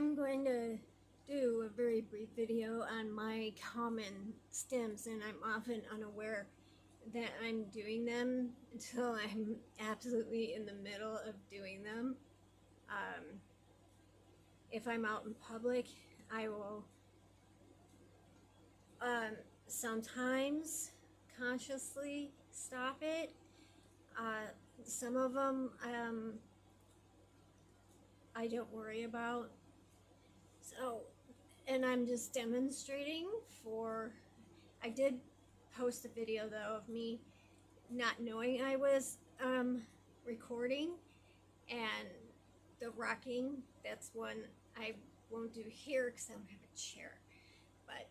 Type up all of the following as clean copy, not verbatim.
I'm going to do a very brief video on my common stims, and I'm often unaware that I'm doing them until I'm absolutely in the middle of doing them. If I'm out in public, I will sometimes consciously stop it. Some of them I don't worry about. So, and I'm just demonstrating for, I did post a video though of me not knowing I was recording, and the rocking, that's one I won't do here because I don't have a chair. But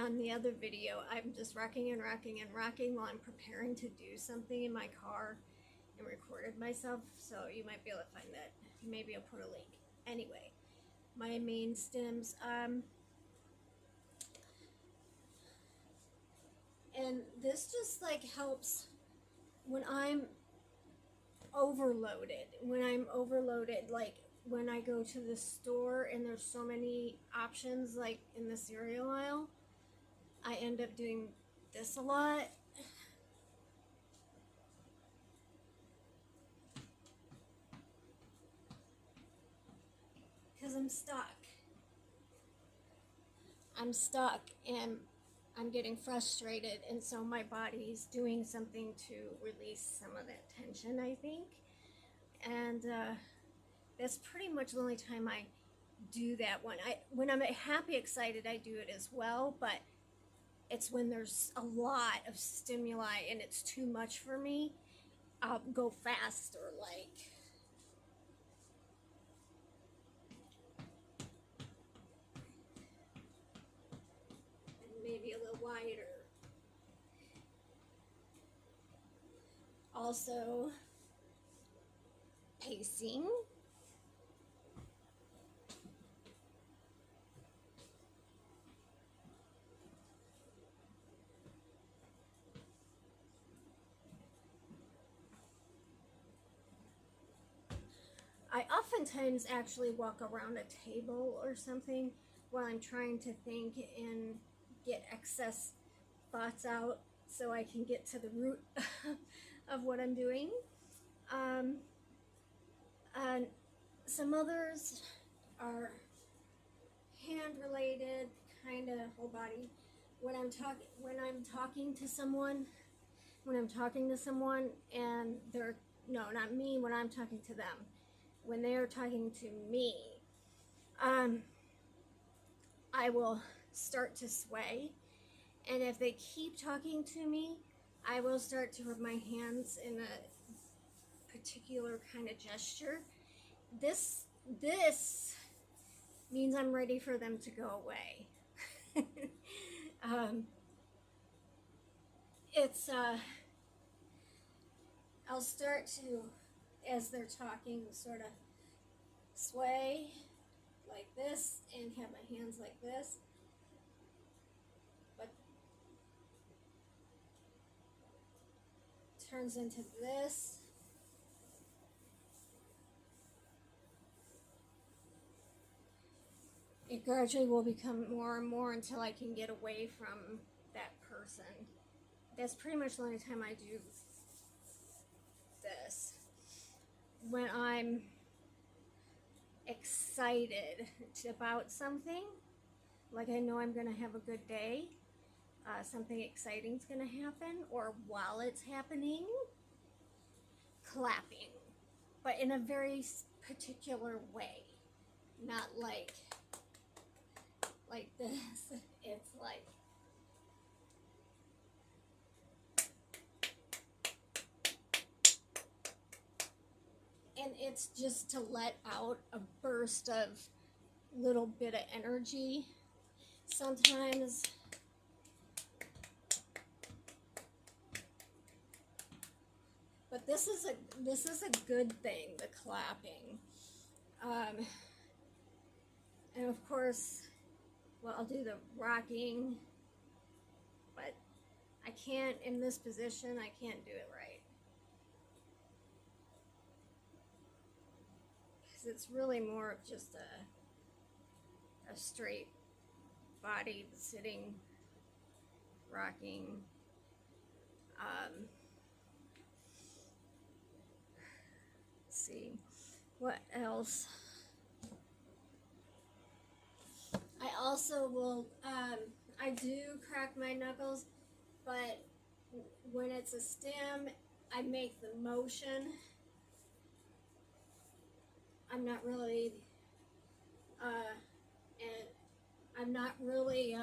on the other video, I'm just rocking and rocking and rocking while I'm preparing to do something in my car and recorded myself. So you might be able to find that. Maybe I'll put a link. Anyway, my main stims. And this just like helps when I'm overloaded. Like when I go to the store and there's so many options, like in the cereal aisle, I end up doing this a lot. Because I'm stuck and I'm getting frustrated, and so my body's doing something to release some of that tension, I think. And that's pretty much the only time I do that one. When I'm happy, excited, I do it as well, but it's when there's a lot of stimuli and it's too much for me, I'll go faster, like. And maybe a little wider. Also, pacing. I oftentimes actually walk around a table or something while I'm trying to think and get excess thoughts out so I can get to the root of what I'm doing. And some others are hand related, kind of whole body. When I'm talking to someone, and they're, no, not me, when I'm talking to them, when they are talking to me, I will start to sway, and if they keep talking to me, I will start to rub my hands in a particular kind of gesture. This means I'm ready for them to go away. I'll start to, as they're talking, sort of sway like this and have my hands like this, but turns into this. It gradually will become more and more until I can get away from that person. That's pretty much the only time I do this. When I'm excited about something, like I know I'm going to have a good day, something exciting is going to happen, or while it's happening, clapping, but in a very particular way, not like this. It's like, and it's just to let out a burst of little bit of energy. Sometimes but this is a good thing, the clapping. And of course, well, I'll do the rocking, but I can't, in this position, I can't do it right. it's really more of just a straight body sitting, rocking. Let's see, what else? I also will, I do crack my knuckles, but when it's a stim, I make the motion. I'm not really, and I'm not really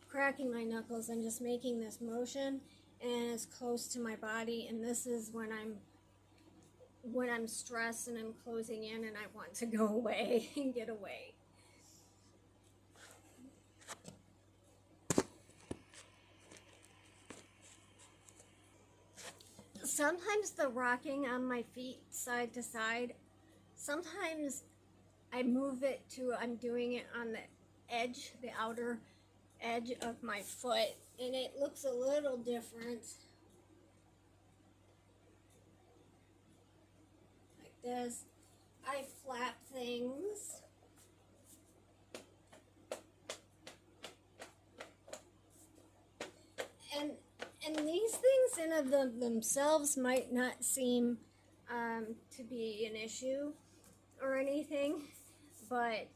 cracking my knuckles. I'm just making this motion, and it's close to my body. And this is when I'm stressed and I'm closing in, and I want to go away and get away. Sometimes the rocking on my feet side to side, sometimes I move it to, I'm doing it on the edge, the outer edge of my foot, and it looks a little different. Like this. I flap things. And these things in of themselves might not seem to be an issue or anything, but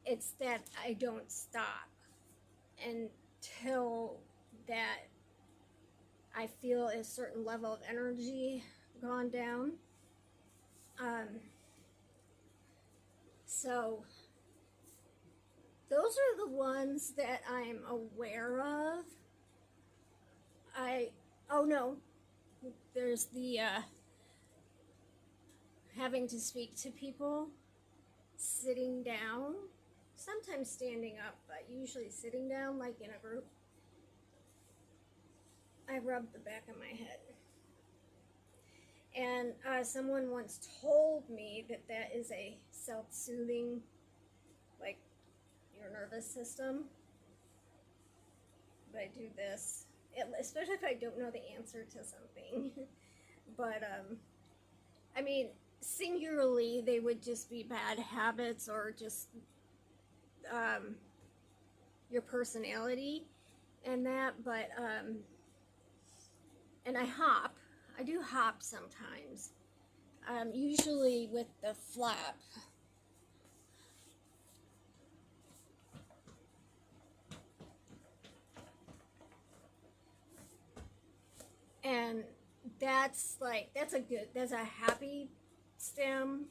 it's that I don't stop until that I feel a certain level of energy gone down. So those are the ones that I'm aware of. Oh no, there's the having to speak to people, sitting down, sometimes standing up, but usually sitting down, like in a group. I rub the back of my head. And someone once told me that that is a self-soothing, like your nervous system. But I do this, especially if I don't know the answer to something. But I mean, singularly, they would just be bad habits or just your personality and that. But and I hop. I do hop sometimes. Usually with the flap. And that's a happy stim.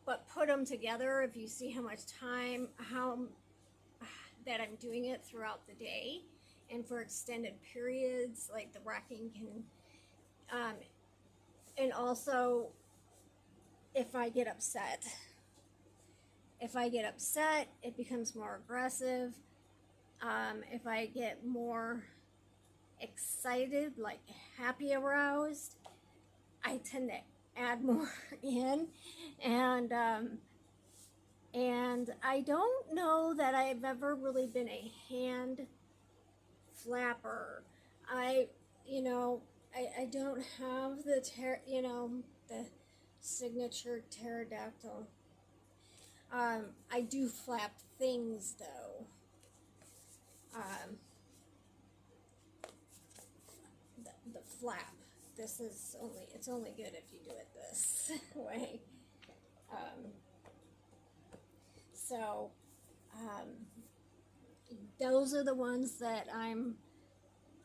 But put them together, if you see how much time, that I'm doing it throughout the day, and for extended periods, like the rocking can, and also if I get upset, it becomes more aggressive. If I get more excited, like happy aroused, I tend to add more in, and I don't know that I've ever really been a hand flapper. I don't have the the signature pterodactyl. I do flap things though. The flap. It's only good if you do it this way. So those are the ones that I'm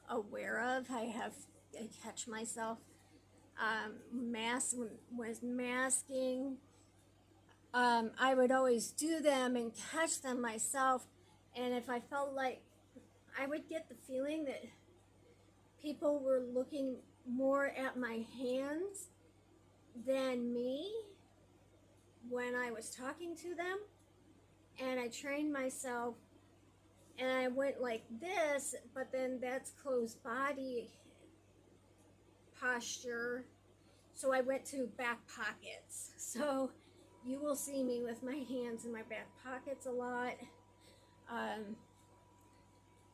aware of. I catch myself was masking. I would always do them and catch them myself, and if I felt like, I would get the feeling that people were looking more at my hands than me when I was talking to them, and I trained myself, and I went like this, but then that's closed body posture, so I went to back pockets. So you will see me with my hands in my back pockets a lot.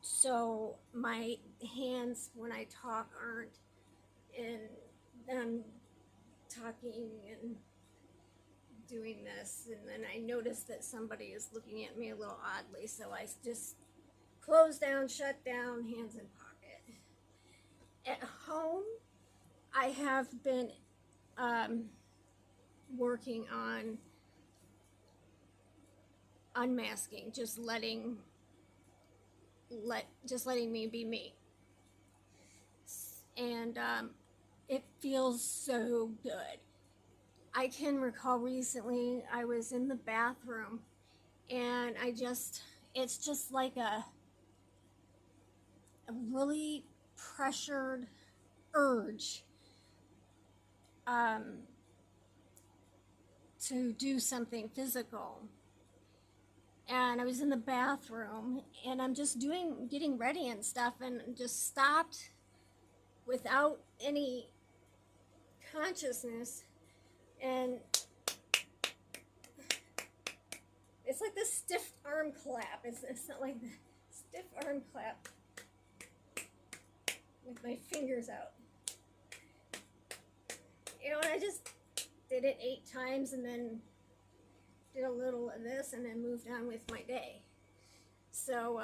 So my hands when I talk aren't and then I'm talking and doing this, and then I notice that somebody is looking at me a little oddly, so I just close down, shut down, hands in pocket. At home, I have been working on unmasking, just letting me be me, and it feels so good. I can recall recently I was in the bathroom, and it's just like a really pressured urge um, to do something physical. And I was in the bathroom, and I'm just getting ready and stuff, and just stopped without any consciousness. And it's like this stiff arm clap. It's not like the stiff arm clap with my fingers out. You know, and I just did it 8 times, and then did a little of this, and then moved on with my day. So,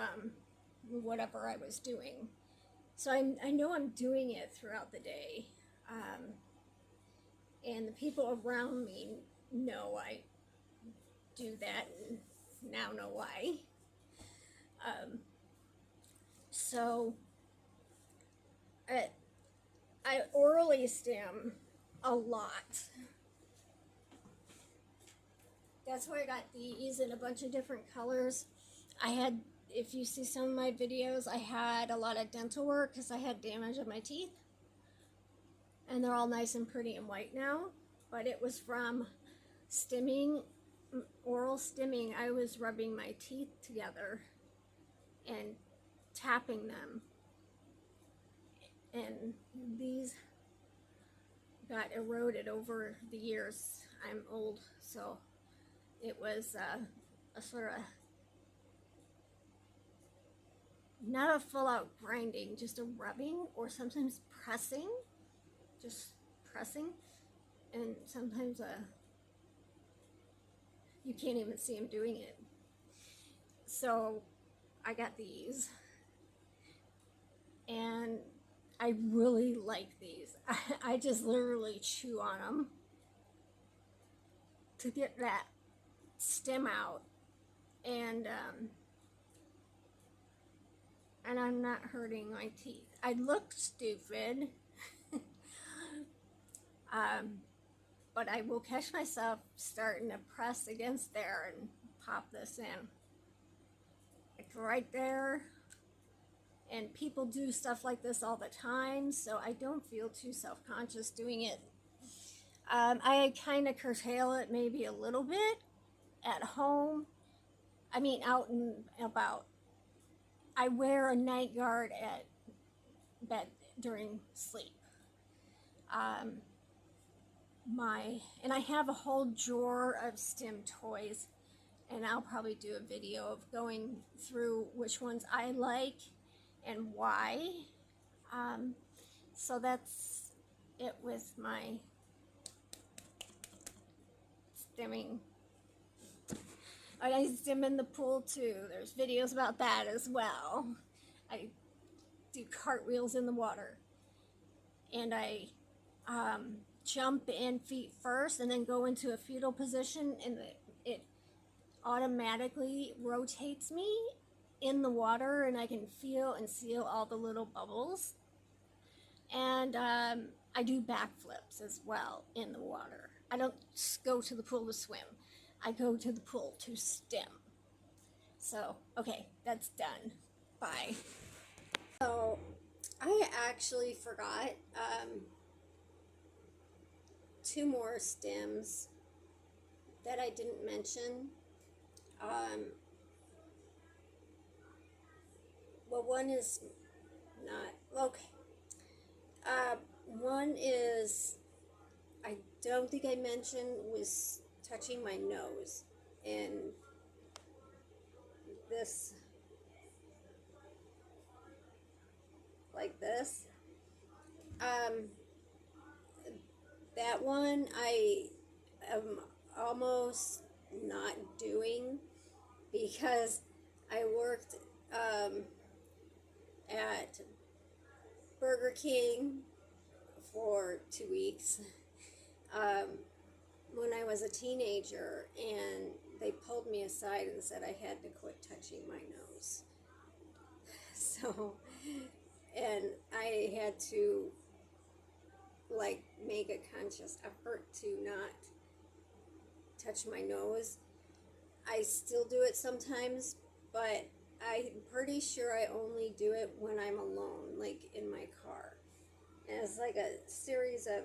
whatever I was doing. So I know I'm doing it throughout the day. And the people around me know I do that and now know why. So I orally stim a lot. That's why I got these in a bunch of different colors. If you see some of my videos, I had a lot of dental work because I had damage in my teeth. And they're all nice and pretty and white now. But it was from stimming, oral stimming. I was rubbing my teeth together and tapping them. And these got eroded over the years. I'm old, so it was a sort of, not a full-out grinding, just a rubbing, or sometimes pressing, just pressing, and sometimes you can't even see him doing it. So I got these, and I really like these. I just literally chew on them to get that stem out, and I'm not hurting my teeth. I look stupid, but I will catch myself starting to press against there and pop this in. Like right there. And people do stuff like this all the time, so I don't feel too self-conscious doing it. I kind of curtail it maybe a little bit at home. I mean, out and about. I wear a night guard at bed during sleep. And I have a whole drawer of stim toys, and I'll probably do a video of going through which ones I like and why. So that's it with my stimming. I stim in the pool too. There's videos about that as well. I do cartwheels in the water, and I jump in feet first and then go into a fetal position, and it automatically rotates me in the water, and I can feel and seal all the little bubbles. And I do backflips as well in the water. I don't go to the pool to swim. I go to the pool to stim. So, okay, that's done. Bye. So, I actually forgot 2 more stims that I didn't mention. Well, one is not, okay. One is, I don't think I mentioned, was touching my nose, and this, like this. that one I am almost not doing because I worked at Burger King for 2 weeks um, when I was a teenager, and they pulled me aside and said I had to quit touching my nose. So, and I had to like make a conscious effort to not touch my nose. I still do it sometimes, but I'm pretty sure I only do it when I'm alone, like in my car. And it's like a series of,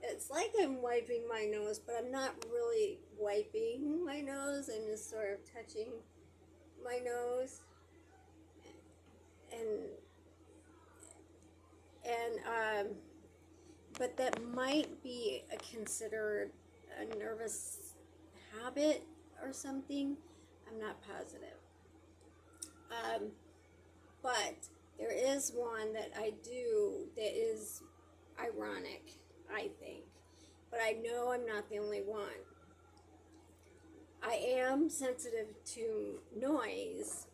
it's like I'm wiping my nose, but I'm not really wiping my nose. I'm just sort of touching my nose. And, and, but that might be a considered a nervous habit or something. I'm not positive. Um, but there is one that I do that is ironic, I think. But I know I'm not the only one. I am sensitive to noise.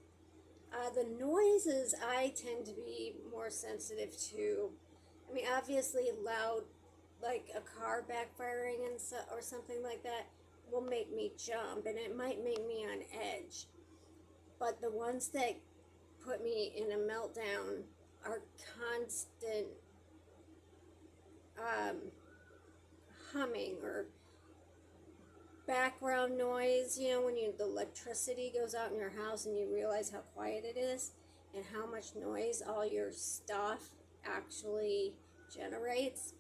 The noises I tend to be more sensitive to. I mean, obviously, loud, like a car backfiring and or something like that, will make me jump, and it might make me on edge. But the ones that put me in a meltdown are constant um, humming or background noise. You know, when the electricity goes out in your house and you realize how quiet it is and how much noise all your stuff actually generates.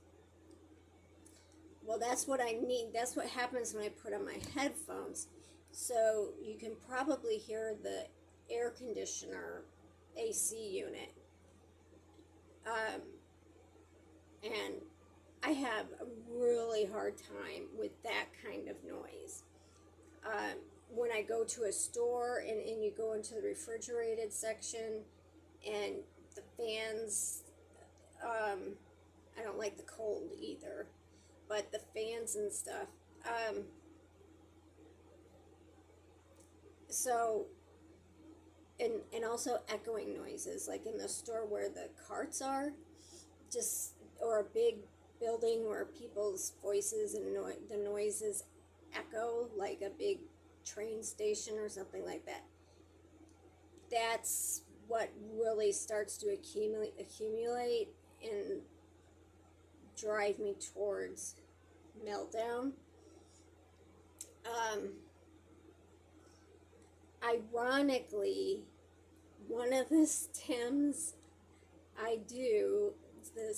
Well, that's what I need. That's what happens when I put on my headphones. So you can probably hear the air conditioner AC unit. And I have a really hard time with that kind of noise. When I go to a store and you go into the refrigerated section and the fans, I don't like the cold either, but the fans and stuff. So, and also echoing noises, like in the store where the carts are, just, or a big building where people's voices and the noises echo, like a big train station or something like that. That's what really starts to accumulate and drive me towards meltdown. Ironically, one of the stims I do, the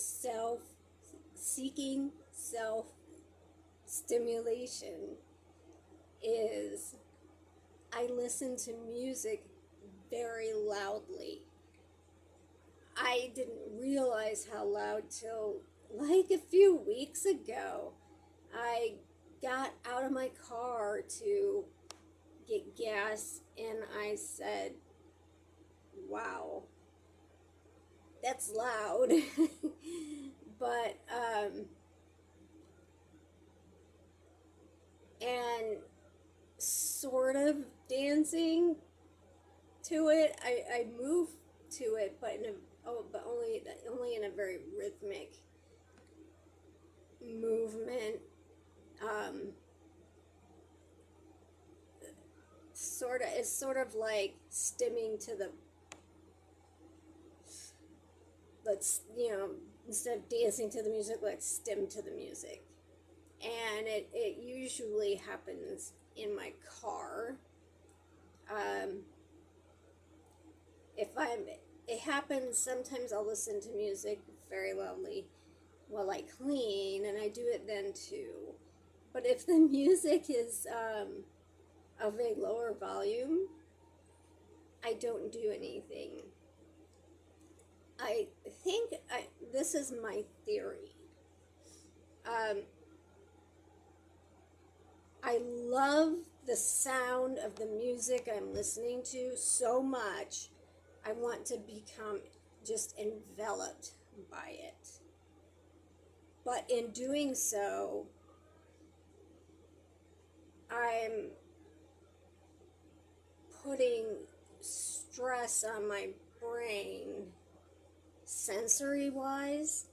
seeking self stimulation, is I listen to music very loudly. I didn't realize how loud till like a few weeks ago. I got out of my car to get gas and I said, wow, that's loud. But and sort of dancing to it. I move to it, but only in a very rhythmic movement. It's sort of like stimming to the, let's, instead of dancing to the music, let's stim to the music. And it usually happens in my car. It happens sometimes. I'll listen to music very loudly while I clean, and I do it then too. But if the music is of a lower volume, I don't do anything. I think this is my theory. I love the sound of the music I'm listening to so much, I want to become just enveloped by it. But in doing so, I'm putting stress on my brain sensory wise,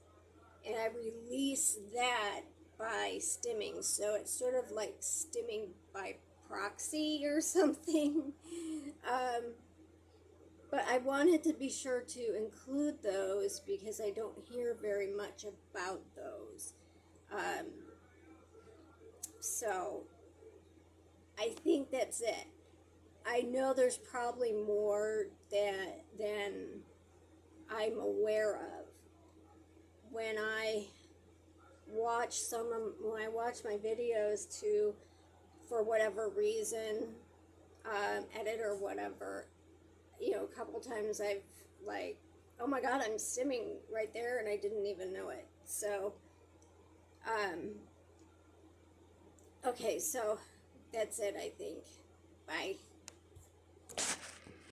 and I release that by stimming. So it's sort of like stimming by proxy or something. um, but I wanted to be sure to include those because I don't hear very much about those. Um, so I think that's it. I know there's probably more than I'm aware of. When I when I watch my videos to, for whatever reason, edit or whatever, a couple times I've like, oh my god, I'm stimming right there and I didn't even know it. So, okay, so that's it, I think.